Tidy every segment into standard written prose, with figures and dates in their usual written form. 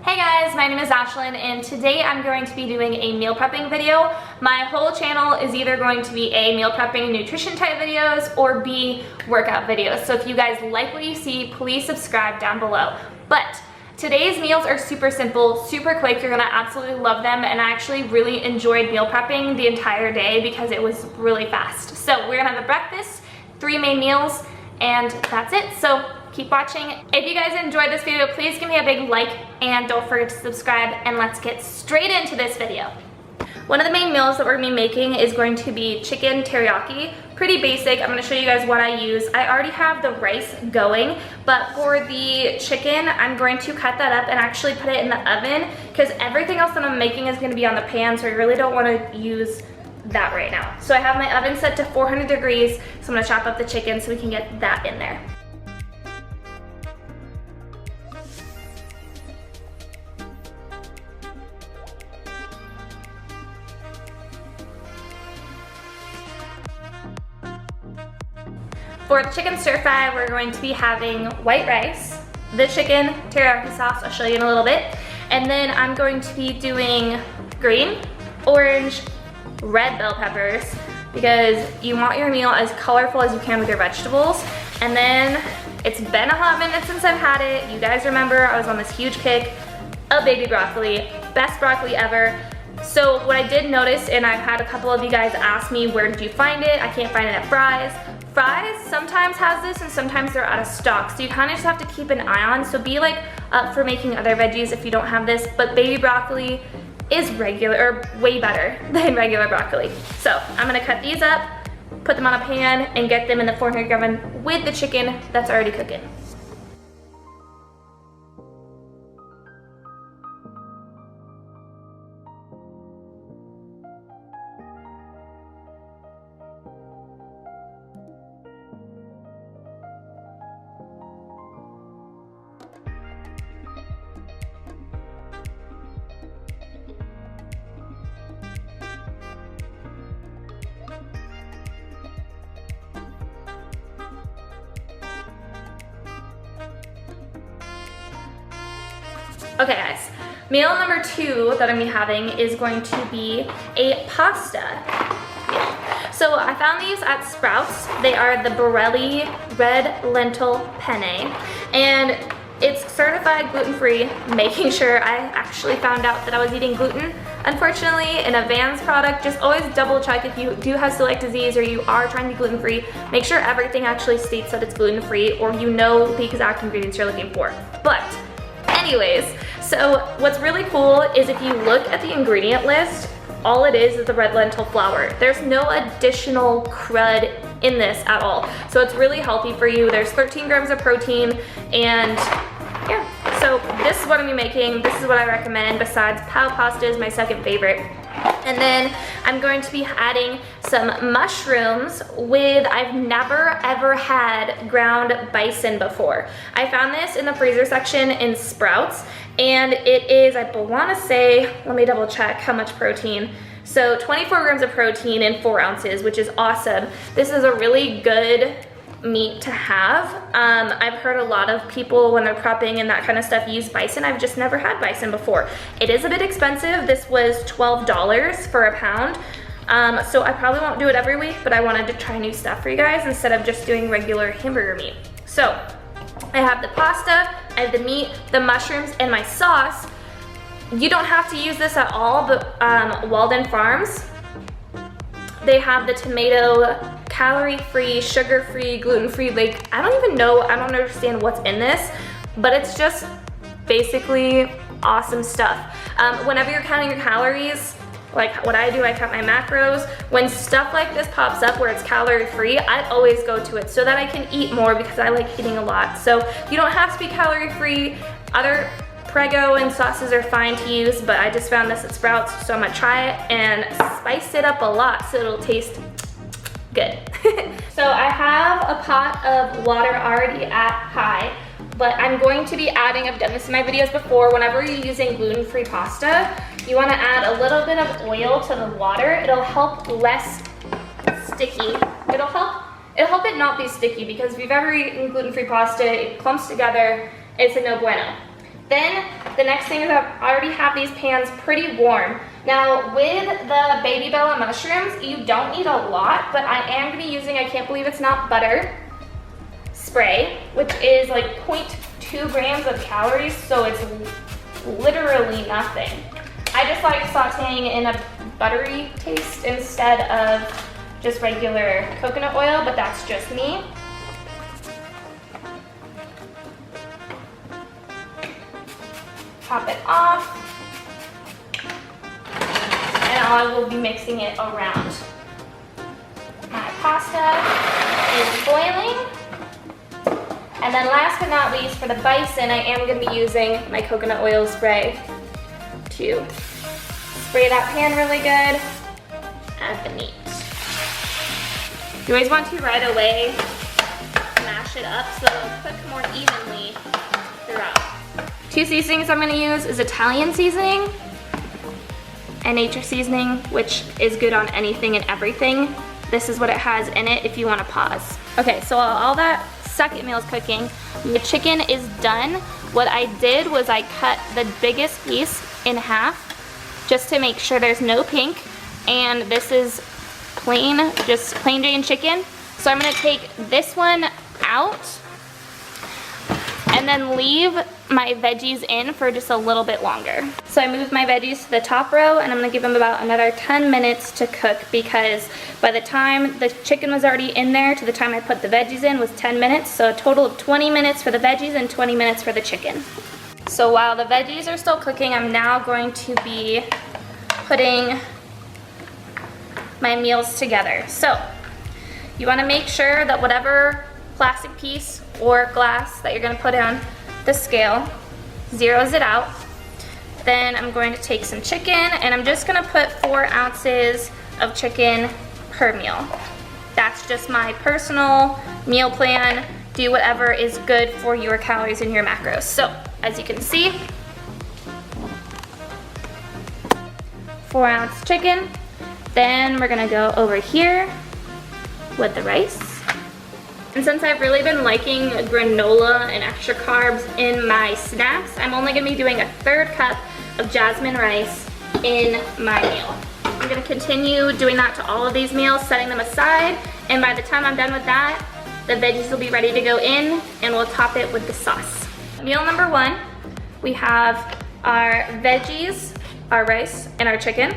Hey guys, my name is Ashlyn and today I'm going to be doing a meal prepping video. My whole channel is either going to be A, meal prepping nutrition type videos, or B, workout videos. So if you guys like what you see, please subscribe down below. But today's meals are super simple, super quick. You're gonna absolutely love them, and I actually really enjoyed meal prepping the entire day because it was really fast. So we're gonna have a breakfast, 3 main meals, and that's it. So keep watching. If you guys enjoyed this video, please give me a big like and don't forget to subscribe, and let's get straight into this video. One of the main meals that we're gonna be making is going to be chicken teriyaki. Pretty basic. I'm gonna show you guys what I use. I already have the rice going, but for the chicken, I'm going to cut that up and actually put it in the oven because everything else that I'm making is gonna be on the pan, so I really don't wanna use that right now. So I have my oven set to 400 degrees, so I'm gonna chop up the chicken so we can get that in there. For the chicken stir fry, we're going to be having white rice, the chicken, teriyaki sauce, I'll show you in a little bit, and then I'm going to be doing green, orange, red bell peppers, because you want your meal as colorful as you can with your vegetables. And then it's been a hot minute since I've had it. You guys remember I was on this huge kick of baby broccoli, best broccoli ever. So what I did notice, and I've had a couple of you guys ask me, where did you find it? I can't find it at Fry's. Fry's sometimes has this and sometimes they're out of stock, so you kind of just have to keep an eye on. So be like up for making other veggies if you don't have this, but baby broccoli is regular, or way better than regular broccoli. So I'm gonna cut these up, put them on a pan, and get them in the 400 oven with the chicken that's already cooking. Okay guys, meal number 2 that I'm gonna be having is going to be a pasta meal. So I found these at Sprouts. They are the Blueberries red lentil penne, and it's certified gluten-free, making sure I actually found out that I was eating gluten. Unfortunately, in a Vans product, just always double check if you do have celiac disease or you are trying to be gluten-free. Make sure everything actually states that it's gluten-free, or you know the exact ingredients you're looking for. But anyways, so what's really cool is if you look at the ingredient list, all it is the red lentil flour. There's no additional crud in this at all. So it's really healthy for you. There's 13 grams of protein, and yeah. So this is what I'm gonna be making. This is what I recommend. Besides, pao pasta is my second favorite. And then I'm going to be adding some mushrooms with, I've never ever had ground bison before. I found this in the freezer section in Sprouts, and it is, I wanna say, let me double check how much protein. So 24 grams of protein in 4 ounces, which is awesome. This is a really good meat to have. I've heard a lot of people when they're prepping and that kind of stuff use bison. I've just never had bison before. It is a bit expensive. This was $12 for a pound. So I probably won't do it every week, but I wanted to try new stuff for you guys instead of just doing regular hamburger meat. So I have the pasta, I have the meat, the mushrooms, and my sauce. You don't have to use this at all, but Walden Farms, they have the tomato calorie-free, sugar-free, gluten-free, like, I don't even know, I don't understand what's in this, but it's just basically awesome stuff. Whenever you're counting your calories, like what I do, I count my macros. When stuff like this pops up where it's calorie-free, I always go to it so that I can eat more because I like eating a lot. So you don't have to be calorie-free. Other Prego and sauces are fine to use, but I just found this at Sprouts, so I'm gonna try it and spice it up a lot so it'll taste good. So I have a pot of water already at high, but I'm going to be adding, I've done this in my videos before, whenever you're using gluten-free pasta, you wanna add a little bit of oil to the water. It'll help less sticky. It'll help it not be sticky, because if you've ever eaten gluten-free pasta, it clumps together, it's a no bueno. Then the next thing is I already have these pans pretty warm. Now with the baby bella mushrooms, you don't need a lot, but I am gonna be using, I can't believe it's not butter, spray, which is like 0.2 grams of calories, so it's literally nothing. I just like sauteing in a buttery taste instead of just regular coconut oil, but that's just me. Pop it off, and I will be mixing it around. My pasta is boiling. And then last but not least, for the bison, I am gonna be using my coconut oil spray to spray that pan really good. Add the meat. You always want to right away mash it up so it'll cook more evenly throughout. Two seasonings I'm gonna use is Italian seasoning and nature seasoning, which is good on anything and everything. This is what it has in it if you wanna pause. Okay, so while all that second meal is cooking, the chicken is done. What I did was I cut the biggest piece in half just to make sure there's no pink, and this is plain, just plain Jane chicken. So I'm gonna take this one out and then leave my veggies in for just a little bit longer. So I moved my veggies to the top row, and I'm gonna give them about another 10 minutes to cook, because by the time the chicken was already in there to the time I put the veggies in was 10 minutes, so a total of 20 minutes for the veggies and 20 minutes for the chicken. So while the veggies are still cooking, I'm now going to be putting my meals together. So you wanna make sure that whatever plastic piece or glass that you're gonna put on the scale zeroes it out. Then I'm going to take some chicken, and I'm just gonna put 4 ounces of chicken per meal. That's just my personal meal plan. Do whatever is good for your calories and your macros. So as you can see, 4 ounce chicken. Then we're gonna go over here with the rice. And since I've really been liking granola and extra carbs in my snacks, I'm only gonna be doing a 1/3 cup of jasmine rice in my meal. I'm gonna continue doing that to all of these meals, setting them aside, and by the time I'm done with that, the veggies will be ready to go in, and we'll top it with the sauce. Meal number 1, we have our veggies, our rice, and our chicken.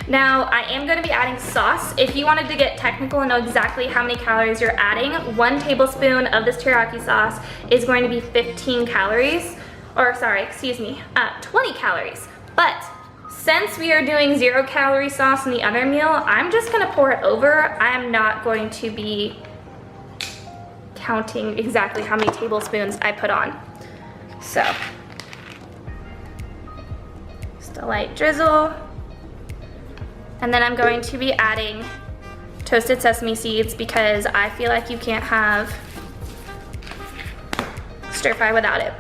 Now, I am gonna be adding sauce. If you wanted to get technical and know exactly how many calories you're adding, 1 tablespoon of this teriyaki sauce is going to be 15 calories, or sorry, excuse me, 20 calories. But since we are doing 0 calorie sauce in the other meal, I'm just gonna pour it over. I am not going to be counting exactly how many tablespoons I put on. So, just a light drizzle. And then I'm going to be adding toasted sesame seeds, because I feel like you can't have stir fry without it.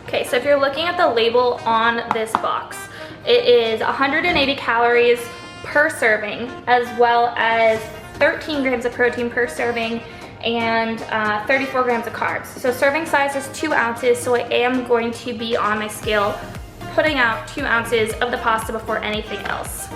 Okay, so if you're looking at the label on this box, it is 180 calories per serving, as well as 13 grams of protein per serving, and 34 grams of carbs. So serving size is 2 ounces, so I am going to be on my scale putting out 2 ounces of the pasta before anything else.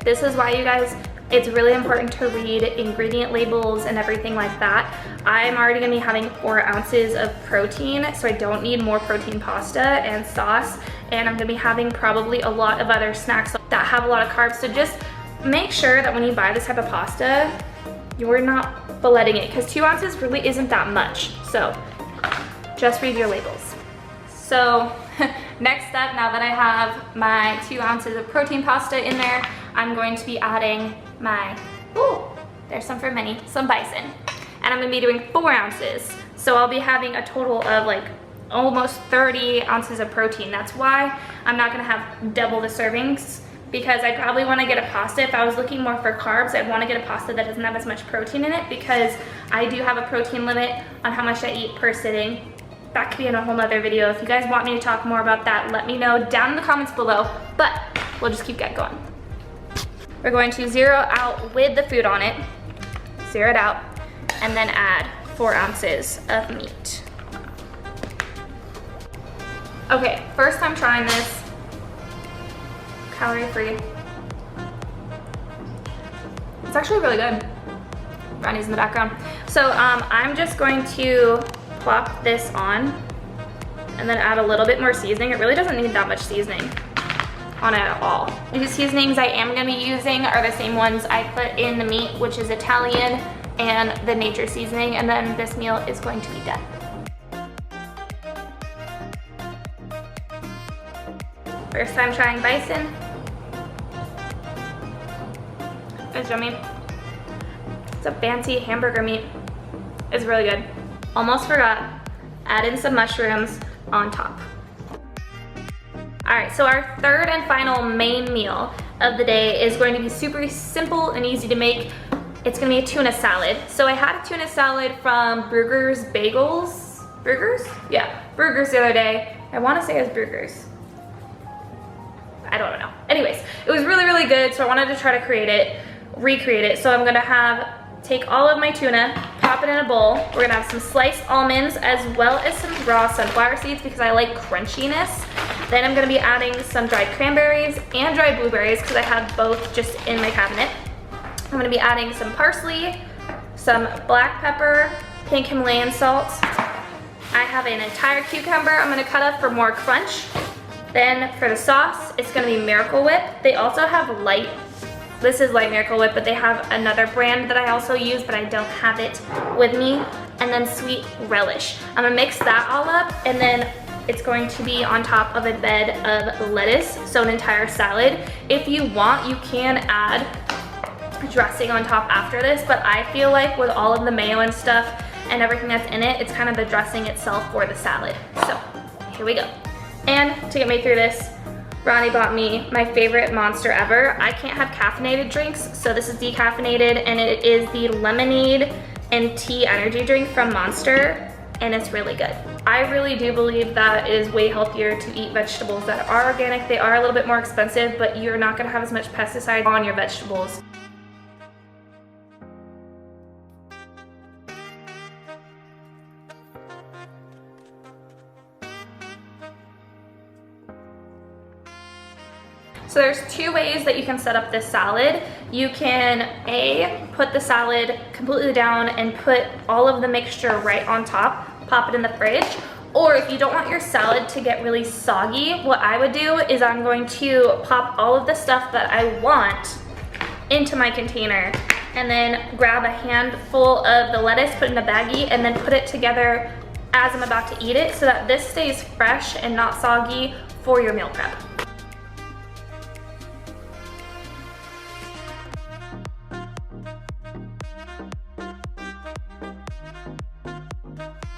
This is why, you guys, it's really important to read ingredient labels and everything like that. I'm already gonna be having 4 ounces of protein, so I don't need more protein pasta and sauce, and I'm gonna be having probably a lot of other snacks that have a lot of carbs. So just make sure that when you buy this type of pasta, you're not filleting it, because 2 ounces really isn't that much. So just read your labels. So next up, now that I have my 2 ounces of protein pasta in there, I'm going to be adding my, ooh, there's some for mini, some bison. And I'm gonna be doing 4 ounces. So I'll be having a total of like almost 30 ounces of protein. That's why I'm not gonna have double the servings, because I probably want to get a pasta. If I was looking more for carbs, I'd want to get a pasta that doesn't have as much protein in it, because I do have a protein limit on how much I eat per sitting. That could be in a whole nother video. If you guys want me to talk more about that, let me know down in the comments below, but we'll just keep going. We're going to zero out with the food on it, zero it out, and then add 4 ounces of meat. Okay, first time trying this, calorie free. It's actually really good. Brownies in the background. So I'm just going to plop this on and then add a little bit more seasoning. It really doesn't need that much seasoning on it at all. The seasonings I am gonna be using are the same ones I put in the meat, which is Italian and the nature seasoning, and then this meal is going to be done. First time trying bison. It's yummy. It's a fancy hamburger meat. It's really good. Almost forgot, add in some mushrooms on top. All right, so our third and final main meal of the day is going to be super simple and easy to make. It's gonna be a tuna salad. So I had a tuna salad from Burger's Bagels. Burger's? Yeah, Burger's the other day. I wanna say it was Burger's. I don't know. Anyways, it was really, really good, so I wanted to try to recreate it. So I'm gonna take all of my tuna, pop it in a bowl. We're gonna have some sliced almonds as well as some raw sunflower seeds because I like crunchiness. Then I'm gonna be adding some dried cranberries and dried blueberries because I have both just in my cabinet. I'm gonna be adding some parsley, some black pepper, pink Himalayan salt. I have an entire cucumber I'm gonna cut up for more crunch. Then for the sauce, it's gonna be Miracle Whip. They also have light, this is light Miracle Whip, but they have another brand that I also use, but I don't have it with me. And then sweet relish. I'm gonna mix that all up, and then it's going to be on top of a bed of lettuce, so an entire salad. If you want, you can add dressing on top after this, but I feel like with all of the mayo and stuff and everything that's in it, it's kind of the dressing itself for the salad. So here we go. And to get me through this, Ronnie bought me my favorite Monster ever. I can't have caffeinated drinks, so this is decaffeinated, and it is the lemonade and tea energy drink from Monster, and it's really good. I really do believe that it is way healthier to eat vegetables that are organic. They are a little bit more expensive, but you're not gonna have as much pesticide on your vegetables. So there's 2 ways that you can set up this salad. You can put the salad completely down and put all of the mixture right on top, pop it in the fridge. Or if you don't want your salad to get really soggy, what I would do is I'm going to pop all of the stuff that I want into my container and then grab a handful of the lettuce, put it in a baggie, and then put it together as I'm about to eat it so that this stays fresh and not soggy for your meal prep.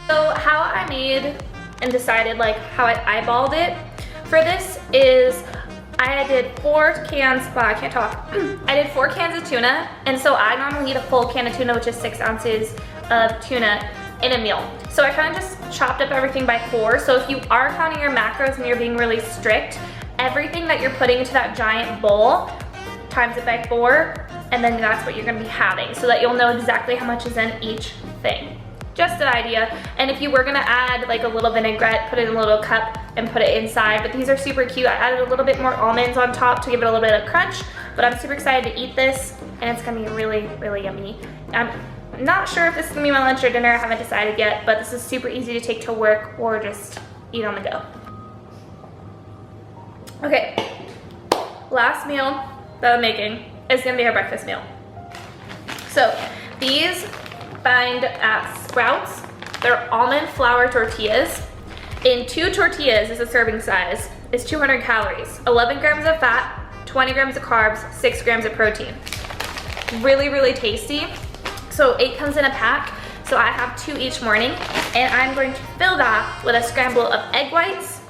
So how I made and decided like how I eyeballed it for this is I did 4 cans, wow, I can't talk. I did 4 cans of tuna, and so I normally eat a full can of tuna, which is 6 ounces of tuna in a meal. So I kind of just chopped up everything by 4. So if you are counting your macros and you're being really strict, everything that you're putting into that giant bowl, times it by 4, and then that's what you're gonna be having so that you'll know exactly how much is in each thing. Just an idea. And if you were gonna add like a little vinaigrette, put it in a little cup and put it inside, but these are super cute. I added a little bit more almonds on top to give it a little bit of crunch, but I'm super excited to eat this, and it's gonna be really, really yummy. I'm not sure if this is gonna be my lunch or dinner, I haven't decided yet, but this is super easy to take to work or just eat on the go. Okay, last meal that I'm making is gonna be our breakfast meal. So these find at Sprouts. They're almond flour tortillas. In 2 tortillas is a serving size. It's 200 calories, 11 grams of fat, 20 grams of carbs, 6 grams of protein. Really, really tasty. So 8 comes in a pack. So I have 2 each morning, and I'm going to fill that with a scramble of egg whites.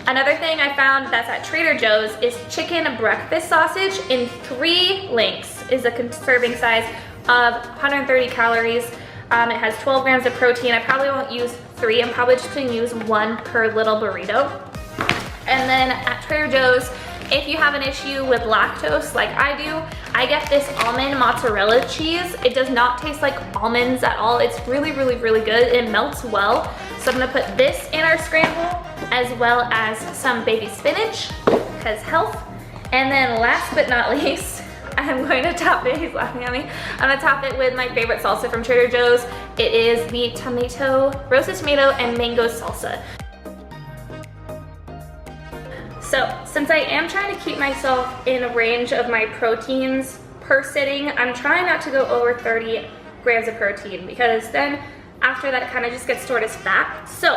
Another thing I found that's at Trader Joe's is chicken breakfast sausage in 3 links is a serving size of 130 calories. It has 12 grams of protein. I probably won't use 3. I'm probably just gonna use 1 per little burrito. And then at Trader Joe's, If you have an issue with lactose like I do, I get this almond mozzarella cheese. It does not taste like almonds at all. It's really, really, really good. It melts well. So I'm gonna put this in our scramble as well as some baby spinach, because health. And then last but not least, I'm going to top it, he's laughing at me. I'm gonna top it with my favorite salsa from Trader Joe's. It is the roasted tomato and mango salsa. So, since I am trying to keep myself in a range of my proteins per sitting, I'm trying not to go over 30 grams of protein, because then after that it kind of just gets stored as fat. So,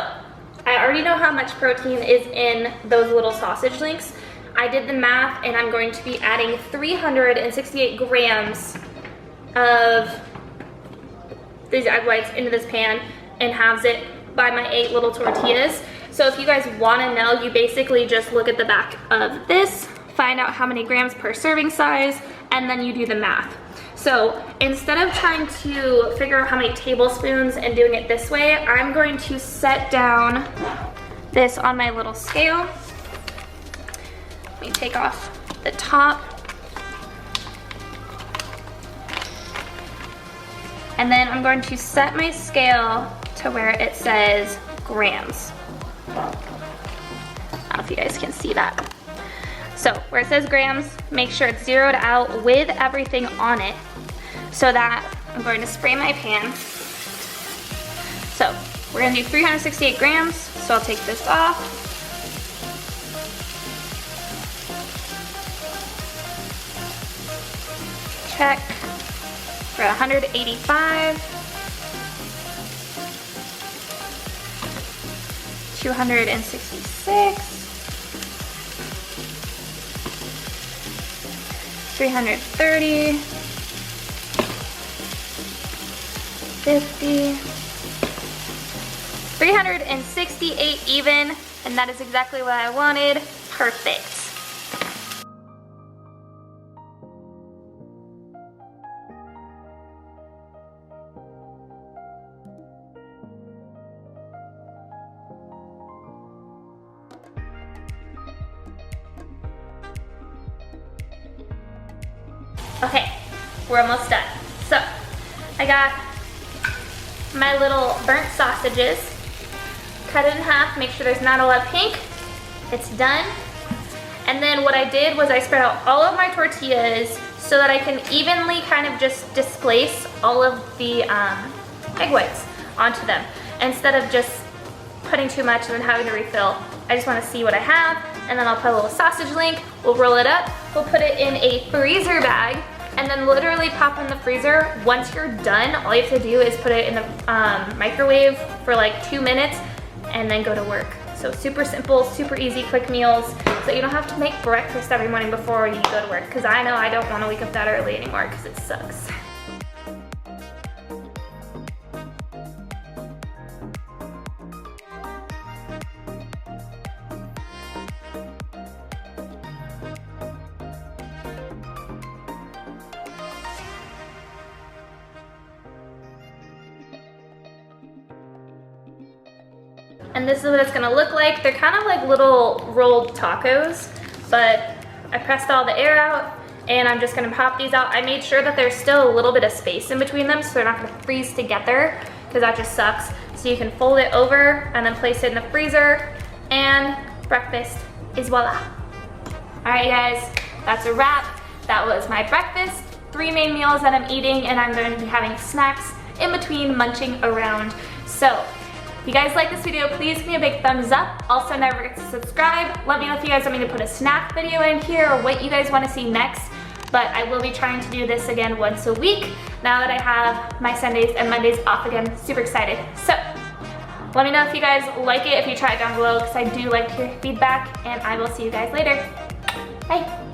I already know how much protein is in those little sausage links. I did the math and I'm going to be adding 368 grams of these egg whites into this pan and halves it by my 8 little tortillas. So if you guys want to know, you basically just look at the back of this, find out how many grams per serving size, and then you do the math. So instead of trying to figure out how many tablespoons and doing it this way, I'm going to set down this on my little scale. Let me take off the top. And then I'm going to set my scale to where it says grams. I don't know if you guys can see that. So where it says grams, make sure it's zeroed out with everything on it, so that I'm going to spray my pan. So we're gonna do 368 grams, so I'll take this off. Check. We're at 185. 266. 330. 50. 368 even, and that is exactly what I wanted. Perfect. Okay, we're almost done. So, I got my little burnt sausages. Cut it in half, make sure there's not a lot of pink. It's done. And then what I did was I spread out all of my tortillas so that I can evenly kind of just displace all of the egg whites onto them, instead of just putting too much and then having to refill. I just want to see what I have, and then I'll put a little sausage link, we'll roll it up, we'll put it in a freezer bag, and then literally pop in the freezer. Once you're done, all you have to do is put it in the microwave for like 2 minutes and then go to work. So super simple, super easy, quick meals, so you don't have to make breakfast every morning before you go to work, because I know I don't want to wake up that early anymore because it sucks. And this is what it's gonna look like. They're kind of like little rolled tacos, but I pressed all the air out and I'm just gonna pop these out. I made sure that there's still a little bit of space in between them so they're not gonna freeze together, because that just sucks. So you can fold it over and then place it in the freezer, and breakfast is voila. All right guys, that's a wrap. That was my breakfast, 3 main meals that I'm eating, and I'm going to be having snacks in between munching around. So, if you guys like this video, please give me a big thumbs up. Also, don't forget to subscribe. Let me know if you guys want me to put a snack video in here or what you guys want to see next. But I will be trying to do this again once a week now that I have my Sundays and Mondays off again. Super excited. So, let me know if you guys like it, if you try it down below, because I do like to hear feedback, and I will see you guys later. Bye.